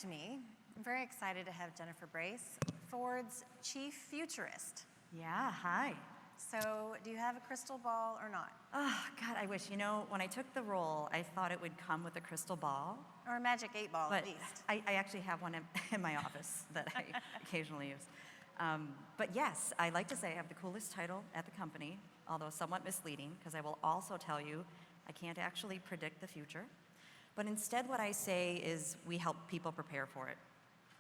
to me. I'm very excited to have Jennifer Brace, Ford's Chief Futurist. Yeah, hi. So, do you have a crystal ball or not? Oh, God, I wish. You know, when I took the role, I thought it would come with a crystal ball. Or a magic 8-ball, but at least. I actually have one in my office that I occasionally use. But yes, I like to say I have the coolest title at the company, although somewhat misleading, because I will also tell you I can't actually predict the future. But instead, what I say is we help people prepare for it.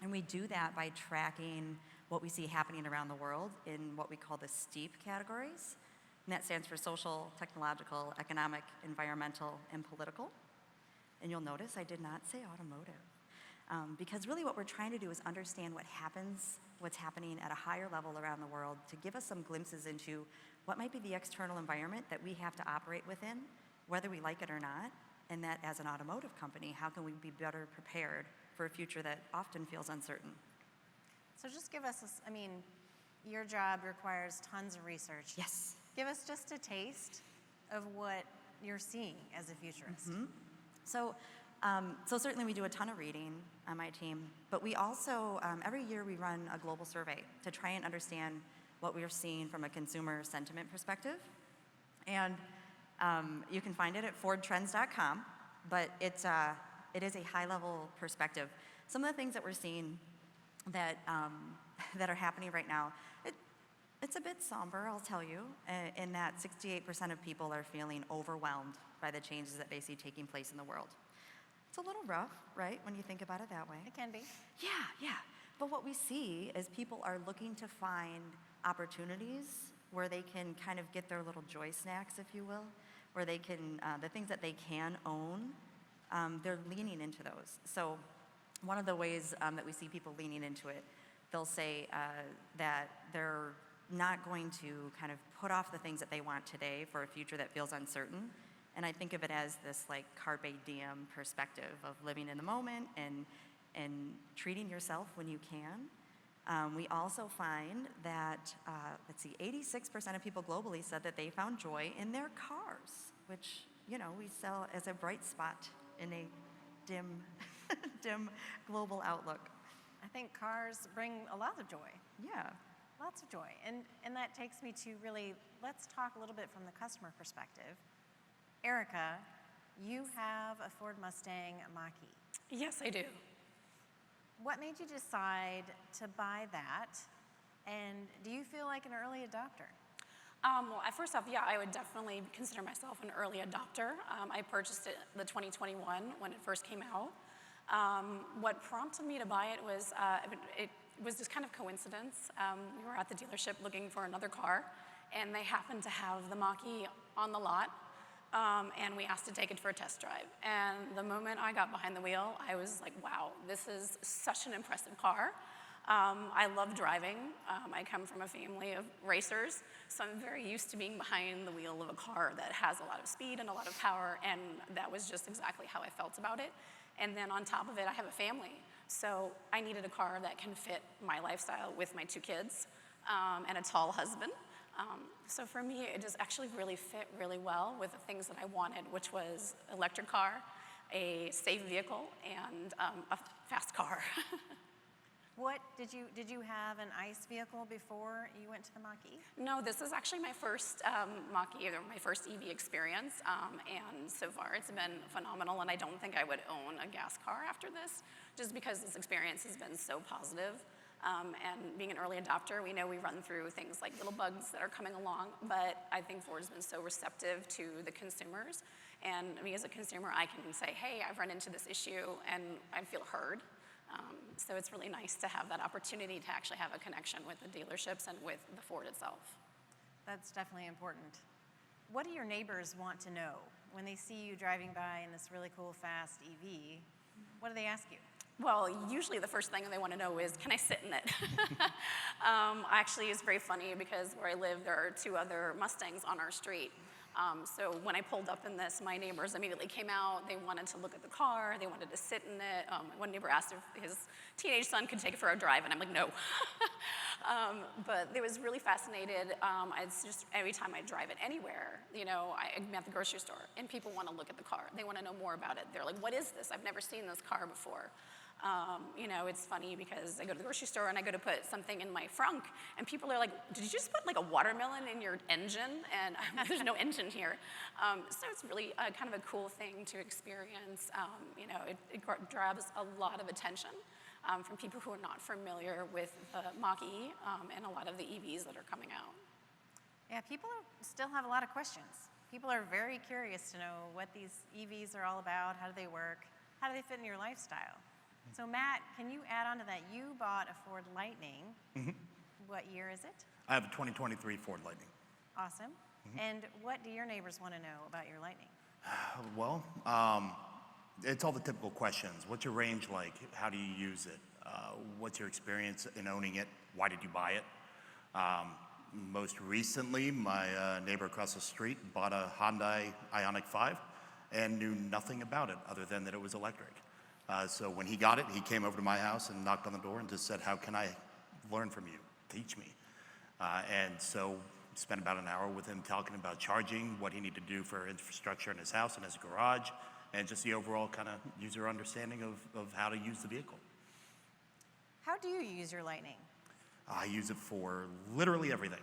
And we do that by tracking what we see happening around the world in what we call the STEEP categories. And that stands for social, technological, economic, environmental, and political. And you'll notice I did not say automotive. Because really what we're trying to do is understand what's happening at a higher level around the world to give us some glimpses into what might be the external environment that we have to operate within, whether we like it or not, and that as an automotive company, how can we be better prepared for a future that often feels uncertain? So just give us, your job requires tons of research. Yes. Give us just a taste of what you're seeing as a futurist. Mm-hmm. So certainly we do a ton of reading on my team, but we also, every year we run a global survey to try and understand what we are seeing from a consumer sentiment perspective. And you can find it at fordtrends.com, but it is a high-level perspective. Some of the things that we're seeing that are happening right now, it's a bit somber, I'll tell you, in that 68% of people are feeling overwhelmed by the changes that they see taking place in the world. It's a little rough, right, when you think about it that way? It can be. Yeah. But what we see is people are looking to find opportunities where they can kind of get their little joy snacks, if you will, where they can, the things that they can own, they're leaning into those. So one of the ways that we see people leaning into it, they'll say that they're not going to kind of put off the things that they want today for a future that feels uncertain. And I think of it as this like carpe diem perspective of living in the moment and treating yourself when you can. We also find that, 86% of people globally said that they found joy in their cars, which, we sell as a bright spot in a dim global outlook. I think cars bring a lot of joy. Yeah. Lots of joy. And that takes me to really, let's talk a little bit from the customer perspective. Erica, you have a Ford Mustang Mach-E. Yes, I do. What made you decide to buy that? And do you feel like an early adopter? Well, first off, yeah, I would definitely consider myself an early adopter. I purchased it the 2021 when it first came out. What prompted me to buy it was just kind of coincidence. We were at the dealership looking for another car, and they happened to have the Mach-E on the lot, and we asked to take it for a test drive. And the moment I got behind the wheel, I was like, wow, this is such an impressive car. I love driving. I come from a family of racers, so I'm very used to being behind the wheel of a car that has a lot of speed and a lot of power, and that was just exactly how I felt about it. And then on top of it, I have a family, so I needed a car that can fit my lifestyle with my 2 kids and a tall husband. So for me, it just actually really fit really well with the things that I wanted, which was electric car, a safe vehicle, and a fast car. What did you have an ICE vehicle before you went to the Mach-E? No, this is actually my first Mach-E, or my first EV experience, and so far it's been phenomenal, and I don't think I would own a gas car after this, just because this experience has been so positive. And being an early adopter, we know we run through things like little bugs that are coming along, but I think Ford has been so receptive to the consumers, and me as a consumer, I can say, hey, I've run into this issue, and I feel heard. So it's really nice to have that opportunity to actually have a connection with the dealerships and with the Ford itself. That's definitely important. What do your neighbors want to know when they see you driving by in this really cool, fast EV? What do they ask you? Well, usually the first thing they want to know is, can I sit in it? Actually, it's very funny because where I live, there are 2 other Mustangs on our street. So when I pulled up in this, my neighbors immediately came out. They wanted to look at the car. They wanted to sit in it. One neighbor asked if his teenage son could take it for a drive, and I'm like, no. But they was really fascinated. It's just every time I drive it anywhere, I'm at the grocery store, and people want to look at the car. They want to know more about it. They're like, what is this? I've never seen this car before. You know, it's funny because I go to the grocery store and I go to put something in my frunk, and people are like, did you just put like a watermelon in your engine? And there's no engine here. So it's really kind of a cool thing to experience. You know, it grabs a lot of attention from people who are not familiar with the Mach-E and a lot of the EVs that are coming out. Yeah, people still have a lot of questions. People are very curious to know what these EVs are all about, how do they work, how do they fit in your lifestyle? So Matt, can you add on to that? You bought a Ford Lightning. What year is it? I have a 2023 Ford Lightning. Awesome. And what do your neighbors want to know about your Lightning? Well, it's all the typical questions. What's your range like? How do you use it? What's your experience in owning it? Why did you buy it? Most recently, my neighbor across the street bought a Hyundai Ioniq 5 and knew nothing about it other than that it was electric. So when he got it, he came over to my house and knocked on the door and just said, how can I learn from you? Teach me. And so spent about an hour with him talking about charging, what he needed to do for infrastructure in his house and his garage, and just the overall kind of user understanding of how to use the vehicle. How do you use your Lightning? I use it for literally everything.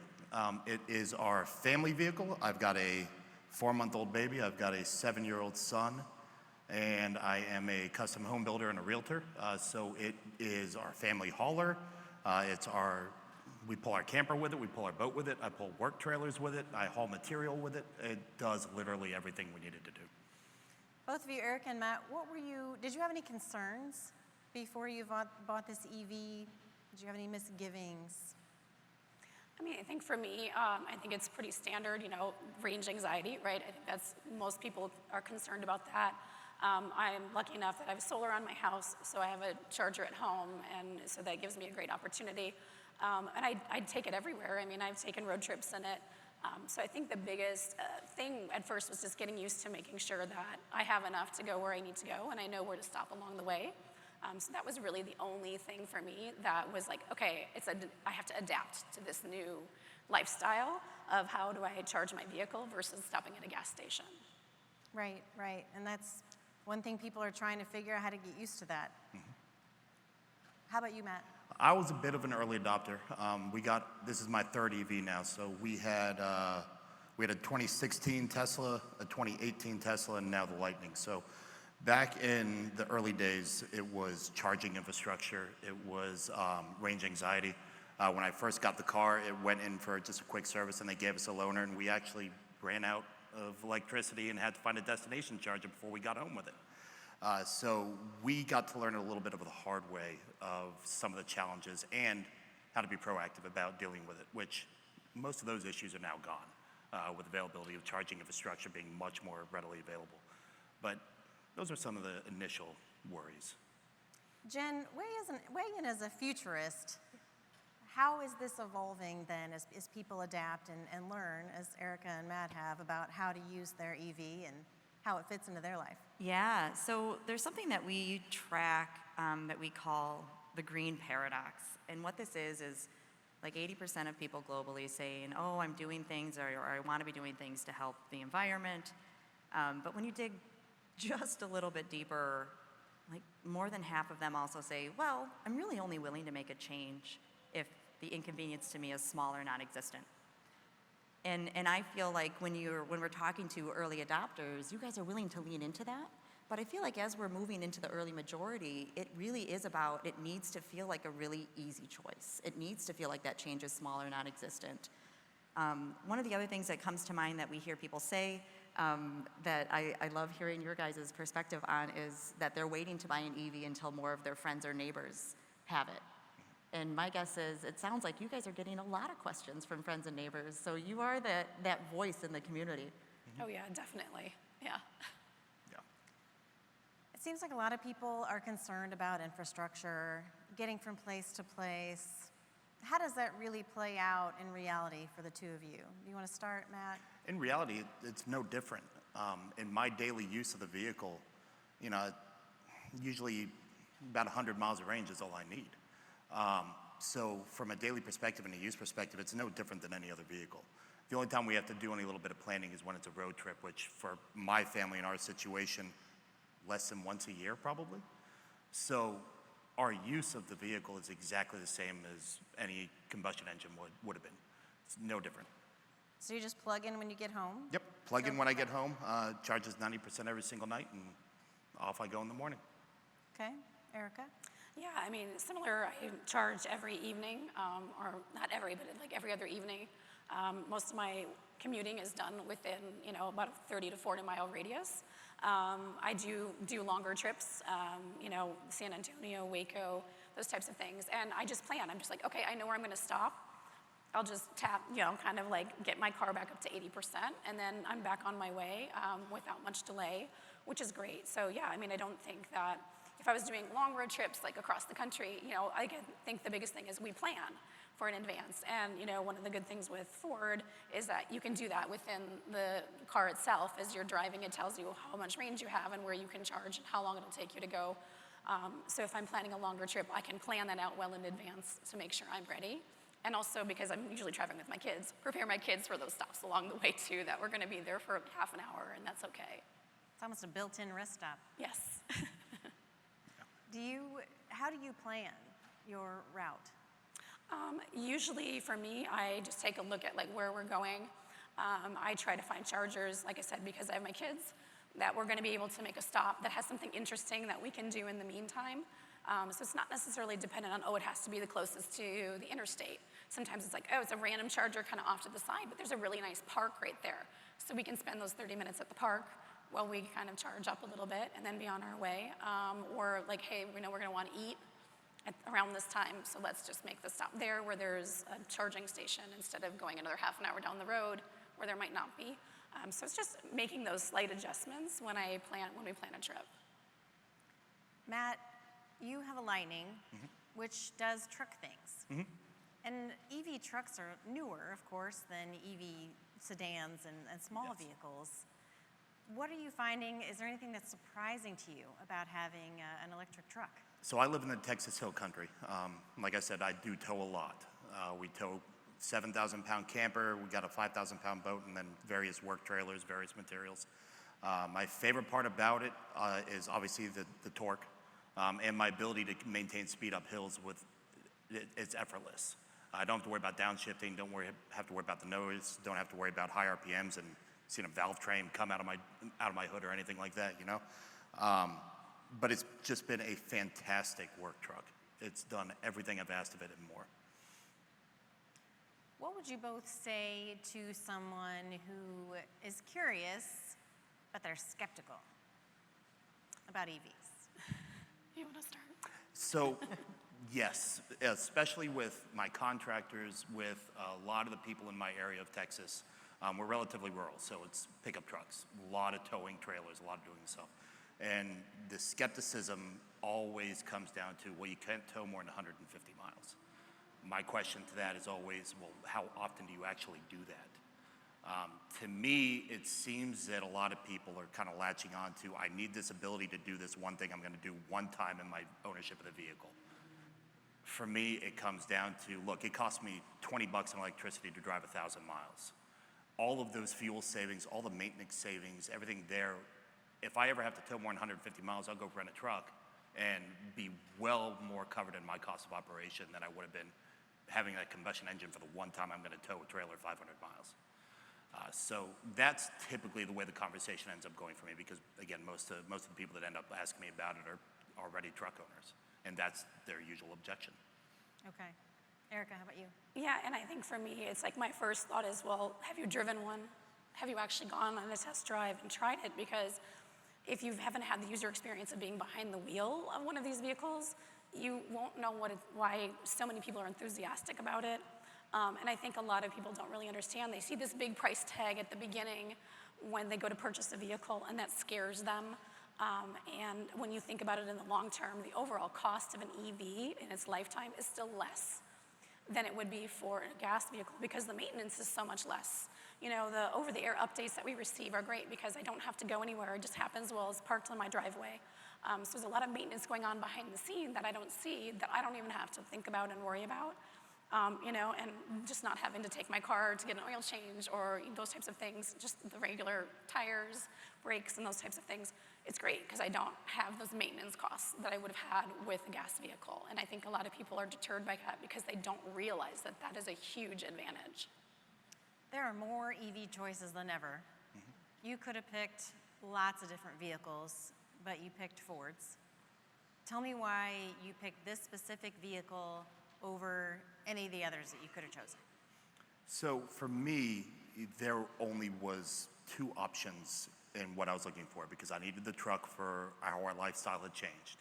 It is our family vehicle. I've got a 4-month-old baby. I've got a 7-year-old son. And I am a custom home builder and a realtor. So it is our family hauler. We pull our camper with it. We pull our boat with it. I pull work trailers with it. I haul material with it. It does literally everything we need it to do. Both of you, Eric and Matt, did you have any concerns before you bought this EV? Did you have any misgivings? I mean, I think for me, I think it's pretty standard, you know, range anxiety, right? I think most people are concerned about that. I'm lucky enough that I have solar on my house, so I have a charger at home, and so that gives me a great opportunity. And I'd take it everywhere. I mean, I've taken road trips in it. So I think the biggest thing at first was just getting used to making sure that I have enough to go where I need to go, and I know where to stop along the way. So that was really the only thing for me that was like, okay, I have to adapt to this new lifestyle of how do I charge my vehicle versus stopping at a gas station. Right, right. And that's one thing people are trying to figure out how to get used to that. How about you, Matt? I was a bit of an early adopter. This is my third EV now, so we had a 2016 Tesla, a 2018 Tesla, and now the Lightning. So back in the early days, it was charging infrastructure, it was range anxiety. When I first got the car, it went in for just a quick service and they gave us a loaner, and we actually ran out of electricity and had to find a destination charger before we got home with it. So we got to learn a little bit of the hard way of some of the challenges and how to be proactive about dealing with it, which most of those issues are now gone with availability of charging infrastructure being much more readily available. But those are some of the initial worries. Jen, weighing in as a futurist, how is this evolving then as people adapt and learn, as Erica and Matt have, about how to use their EV and how it fits into their life? Yeah, so there's something that we track that we call the green paradox. And what this is like 80% of people globally saying, oh, I'm doing things or I want to be doing things to help the environment. But when you dig just a little bit deeper, like more than half of them also say, well, I'm really only willing to make a change if the inconvenience to me is small or non-existent. And I feel like when we're talking to early adopters, you guys are willing to lean into that. But I feel like as we're moving into the early majority, it really is about, it needs to feel like a really easy choice. It needs to feel like that change is small or non-existent. One of the other things that comes to mind that we hear people say that I love hearing your guys' perspective on is that they're waiting to buy an EV until more of their friends or neighbors have it. And my guess is, it sounds like you guys are getting a lot of questions from friends and neighbors. So you are that voice in the community. Oh yeah, definitely, yeah. Yeah. It seems like a lot of people are concerned about infrastructure, getting from place to place. How does that really play out in reality for the two of you? Do you want to start, Matt? In reality, it's no different. In my daily use of the vehicle, usually about 100 miles of range is all I need. So from a daily perspective and a use perspective, it's no different than any other vehicle. The only time we have to do any little bit of planning is when it's a road trip, which for my family and our situation, less than once a year probably. So our use of the vehicle is exactly the same as any combustion engine would have been. It's no different. So you just plug in when you get home? Yep, plug in when I get home, charges 90% every single night, and off I go in the morning. Okay, Erica? Yeah, I mean, similar, I charge every evening, or not every, but like every other evening. Most of my commuting is done within, about a 30 to 40 mile radius. I do longer trips, San Antonio, Waco, those types of things. And I just plan. I'm just like, okay, I know where I'm going to stop. I'll just tap, kind of like get my car back up to 80%, and then I'm back on my way without much delay, which is great. So yeah, I mean, I don't think that if I was doing long road trips like across the country, I think the biggest thing is we plan for in advance. And one of the good things with Ford is that you can do that within the car itself. As you're driving, it tells you how much range you have and where you can charge and how long it'll take you to go. So if I'm planning a longer trip, I can plan that out well in advance to make sure I'm ready. And also, because I'm usually traveling with my kids, prepare my kids for those stops along the way too, that we're going to be there for half an hour, and that's okay. It's almost a built-in rest stop. Yes. How do you plan your route? Usually for me, I just take a look at like where we're going. I try to find chargers, like I said, because I have my kids, that we're going to be able to make a stop that has something interesting that we can do in the meantime. So it's not necessarily dependent on, it has to be the closest to the interstate. Sometimes it's like, it's a random charger kind of off to the side, but there's a really nice park right there. So we can spend those 30 minutes at the park while we kind of charge up a little bit and then be on our way. Or like, hey, we know we're going to want to eat around this time, so let's just make the stop there where there's a charging station instead of going another half an hour down the road where there might not be. So it's just making those slight adjustments when we plan a trip. Matt, you have a Lightning, which does truck things. And EV trucks are newer, of course, than EV sedans and small vehicles. What are you finding? Is there anything that's surprising to you about having an electric truck? So I live in the Texas Hill Country. Like I said, I do tow a lot. We tow 7,000-pound camper, we got a 5,000-pound boat, and then various work trailers, various materials. My favorite part about it is obviously the torque and my ability to maintain speed up hills it's effortless. I don't have to worry about downshifting, have to worry about the noise, don't have to worry about high RPMs and seeing a valve train come out of my hood or anything like that, But it's just been a fantastic work truck. It's done everything I've asked of it and more. What would you both say to someone who is curious, but they're skeptical about EVs? You want to start? So, yes, especially with my contractors, with a lot of the people in my area of Texas. We're relatively rural, so it's pickup trucks, a lot of towing trailers, a lot of doing stuff. And the skepticism always comes down to, well, you can't tow more than 150 miles. My question to that is always, well, how often do you actually do that? To me, it seems that a lot of people are kind of latching on to, I need this ability to do this one thing I'm going to do one time in my ownership of the vehicle. For me, it comes down to, look, it costs me 20 bucks in electricity to drive 1,000 miles. All of those fuel savings, all the maintenance savings, everything there, if I ever have to tow more than 150 miles, I'll go rent a truck and be well more covered in my cost of operation than I would have been having a combustion engine for the one time I'm going to tow a trailer 500 miles. So that's typically the way the conversation ends up going for me because, again, most of the people that end up asking me about it are already truck owners, and that's their usual objection. Okay. Erica, how about you? Yeah, and I think for me, it's like my first thought is, well, have you driven one? Have you actually gone on a test drive and tried it? Because if you haven't had the user experience of being behind the wheel of one of these vehicles, you won't know why so many people are enthusiastic about it. And I think a lot of people don't really understand. They see this big price tag at the beginning when they go to purchase a vehicle, and that scares them. And when you think about it in the long term, the overall cost of an EV in its lifetime is still less than it would be for a gas vehicle because the maintenance is so much less. The over-the-air updates that we receive are great because I don't have to go anywhere. It just happens while it's parked on my driveway. So there's a lot of maintenance going on behind the scene that I don't see, that I don't even have to think about and worry about. you know, and just not having to take my car to get an oil change or those types of things, just the regular tires, brakes, and those types of things. It's great because I don't have those maintenance costs that I would have had with a gas vehicle. And I think a lot of people are deterred by that because they don't realize that that is a huge advantage. There are more EV choices than ever. You could have picked lots of different vehicles, but you picked Fords. Tell me why you picked this specific vehicle over any of the others that you could have chosen. So for me, there only was two options in what I was looking for because I needed the truck for how our lifestyle had changed.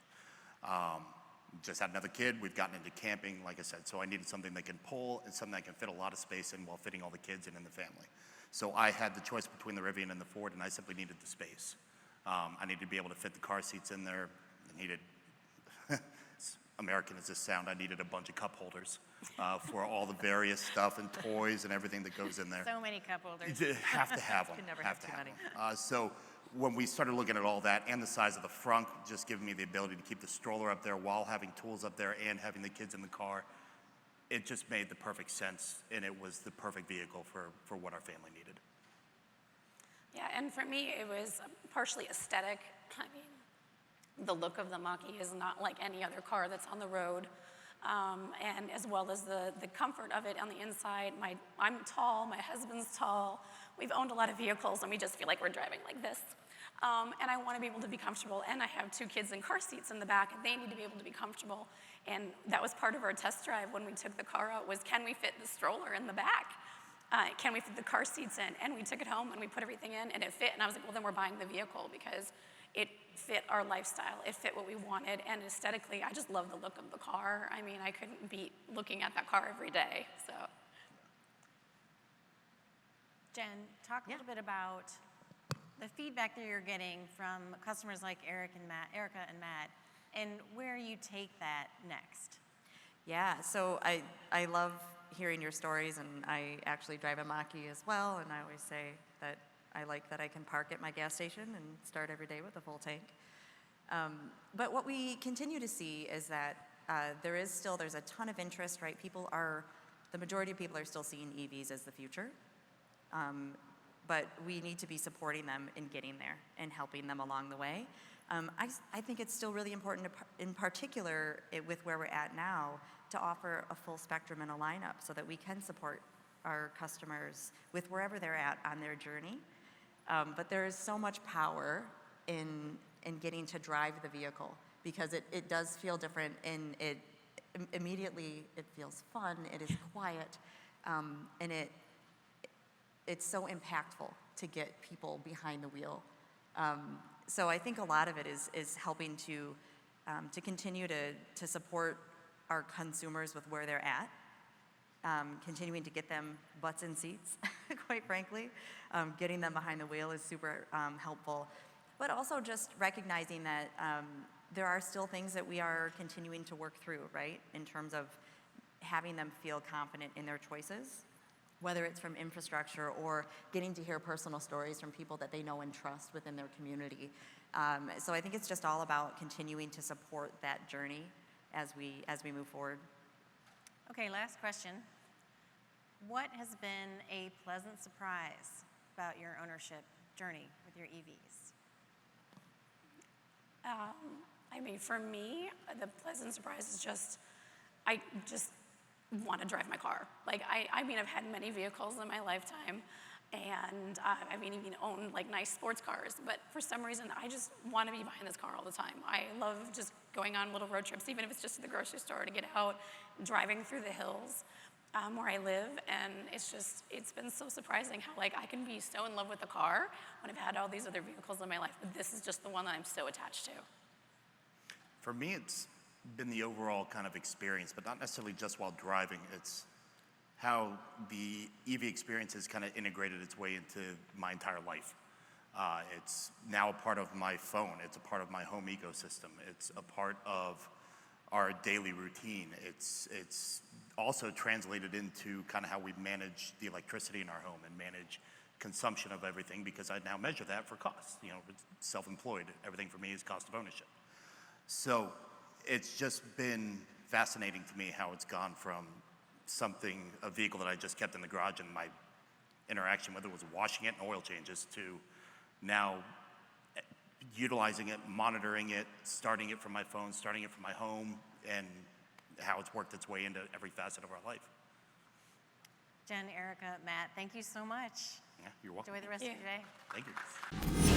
Just had another kid, we've gotten into camping, like I said, so I needed something that can pull and something that can fit a lot of space in while fitting all the kids in the family. So I had the choice between the Rivian and the Ford, and I simply needed the space. I needed to be able to fit the car seats in there. I needed, American as this sound, I needed a bunch of cup holders for all the various stuff and toys and everything that goes in there. So many cup holders. You have to have them. Can never have too many. So when we started looking at all that and the size of the front, just giving me the ability to keep the stroller up there while having tools up there and having the kids in the car, it just made the perfect sense, and it was the perfect vehicle for what our family needed. Yeah, and for me, it was partially aesthetic. I mean, the look of the Mach-E is not like any other car that's on the road. And as well as the comfort of it on the inside. I'm tall, my husband's tall. We've owned a lot of vehicles and we just feel like we're driving like this. And I want to be able to be comfortable, and I have two kids in car seats in the back, and they need to be able to be comfortable. And that was part of our test drive when we took the car out, was can we fit the stroller in the back? Can we fit the car seats in? And we took it home and we put everything in and it fit, and I was like, well, then we're buying the vehicle because it fit our lifestyle, it fit what we wanted, and aesthetically, I just love the look of the car. I mean, I couldn't beat looking at that car every day, so. Jen, talk a little bit about the feedback that you're getting from customers like Erica and Matt, and where you take that next. Yeah, so I love hearing your stories, and I actually drive a Mach-E as well, and I always say that I like that I can park at my gas station and start every day with a full tank. But what we continue to see is that there's a ton of interest, right? The majority of people are still seeing EVs as the future. But we need to be supporting them in getting there and helping them along the way. I think it's still really important, in particular with where we're at now, to offer a full spectrum and a lineup so that we can support our customers with wherever they're at on their journey. But there is so much power in getting to drive the vehicle because it does feel different, and immediately it feels fun, it is quiet, and it's so impactful to get people behind the wheel. So I think a lot of it is helping to continue to support our consumers with where they're at, continuing to get them butts in seats, quite frankly. Getting them behind the wheel is super helpful, but also just recognizing that there are still things that we are continuing to work through, right, in terms of having them feel confident in their choices, whether it's from infrastructure or getting to hear personal stories from people that they know and trust within their community. So I think it's just all about continuing to support that journey as we move forward. Okay, last question. What has been a pleasant surprise about your ownership journey with your EVs? I mean, for me, the pleasant surprise is I just want to drive my car. Like, I mean, I've had many vehicles in my lifetime, and I've even owned like nice sports cars, but for some reason, I just want to be behind this car all the time. I love just going on little road trips, even if it's just to the grocery store, to get out, driving through the hills where I live, and it's been so surprising how like I can be so in love with the car when I've had all these other vehicles in my life, but this is just the one that I'm so attached to. For me, it's been the overall kind of experience, but not necessarily just while driving. It's how the EV experience has kind of integrated its way into my entire life. It's now a part of my phone. It's a part of my home ecosystem. It's a part of our daily routine. It's also translated into kind of how we manage the electricity in our home and manage consumption of everything, because I now measure that for cost. It's self-employed. Everything for me is cost of ownership. So it's just been fascinating to me how it's gone from a vehicle that I just kept in the garage, and my interaction with it was washing it and oil changes, to now utilizing it, monitoring it, starting it from my phone, starting it from my home, and how it's worked its way into every facet of our life. Jen, Erica, Matt, thank you so much. Yeah, you're welcome. Enjoy the rest of your day. Thank you.